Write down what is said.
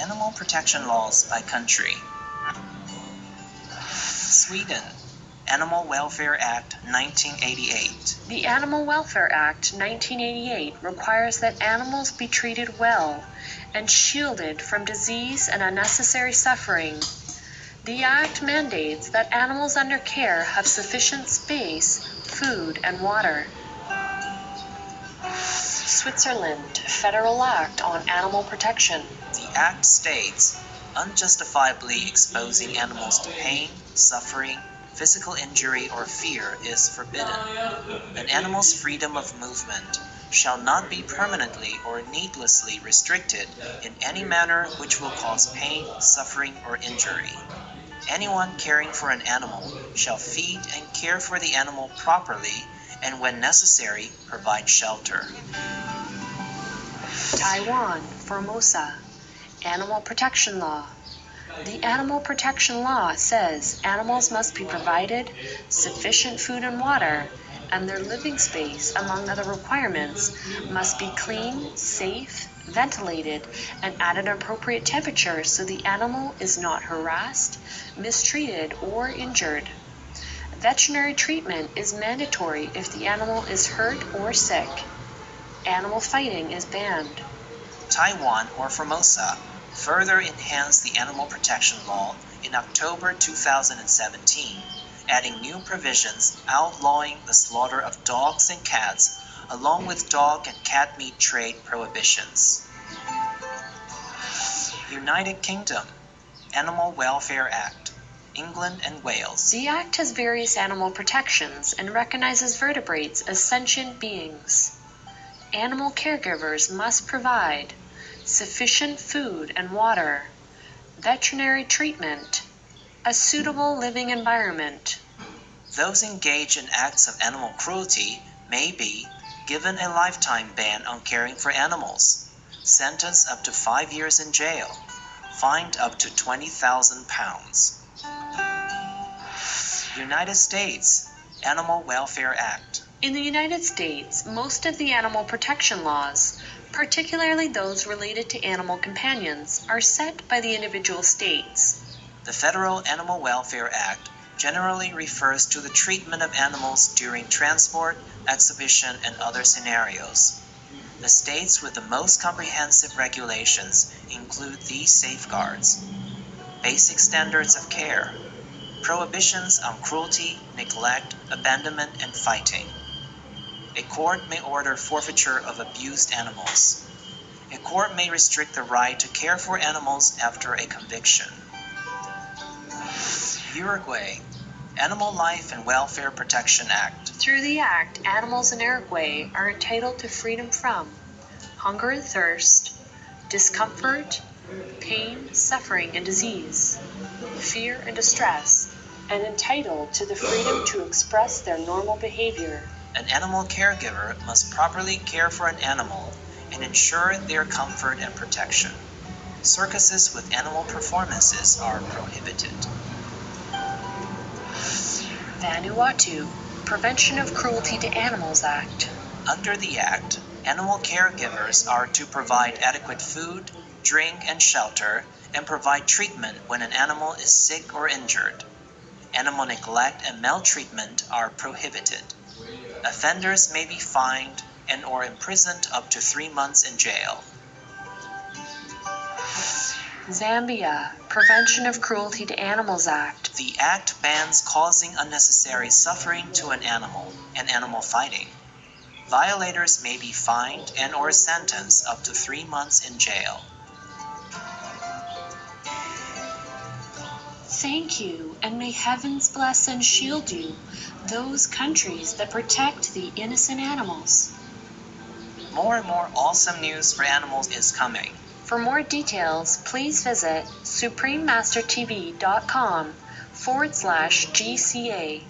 Animal protection laws by country. Sweden, Animal Welfare Act 1988. The Animal Welfare Act 1988 requires that animals be treated well and shielded from disease and unnecessary suffering. The Act mandates that animals under care have sufficient space, food, and water. Switzerland, Federal Act on Animal Protection. The Act states, unjustifiably exposing animals to pain, suffering, physical injury, or fear is forbidden. An animal's freedom of movement shall not be permanently or needlessly restricted in any manner which will cause pain, suffering, or injury. Anyone caring for an animal shall feed and care for the animal properly and when necessary provide shelter. Taiwan, Formosa, Animal Protection Law. The Animal Protection Law says animals must be provided sufficient food and water, and their living space, among other requirements, must be clean, safe, ventilated, and at an appropriate temperature so the animal is not harassed, mistreated, or injured. Veterinary treatment is mandatory if the animal is hurt or sick. Animal fighting is banned. Taiwan or Formosa further enhanced the animal protection law in October 2017, adding new provisions outlawing the slaughter of dogs and cats, along with dog and cat meat trade prohibitions. United Kingdom, Animal Welfare Act, England and Wales. The Act has various animal protections and recognizes vertebrates as sentient beings. Animal caregivers must provide sufficient food and water, veterinary treatment, a suitable living environment. Those engaged in acts of animal cruelty may be given a lifetime ban on caring for animals, sentenced up to 5 years in jail, fined up to £20,000. United States, Animal Welfare Act. In the United States, most of the animal protection laws, particularly those related to animal companions, are set by the individual states. The Federal Animal Welfare Act generally refers to the treatment of animals during transport, exhibition, and other scenarios. The states with the most comprehensive regulations include these safeguards: basic standards of care, prohibitions on cruelty, neglect, abandonment, and fighting. A court may order forfeiture of abused animals. A court may restrict the right to care for animals after a conviction. Uruguay, Animal Life and Welfare Protection Act. Through the Act, animals in Uruguay are entitled to freedom from hunger and thirst, discomfort, pain, suffering, and disease, fear and distress, and entitled to the freedom to express their normal behavior. An animal caregiver must properly care for an animal and ensure their comfort and protection. Circuses with animal performances are prohibited. Vanuatu, Prevention of Cruelty to Animals Act. Under the Act, animal caregivers are to provide adequate food, drink, and shelter, and provide treatment when an animal is sick or injured. Animal neglect and maltreatment are prohibited. Offenders may be fined and or imprisoned up to 3 months in jail. Zambia, Prevention of Cruelty to Animals Act. The Act bans causing unnecessary suffering to an animal and animal fighting. Violators may be fined and or sentenced up to 3 months in jail. Thank you, and may heavens bless and shield you, those countries that protect the innocent animals. More and more awesome news for animals is coming. For more details, please visit suprememastertv.com/GCA.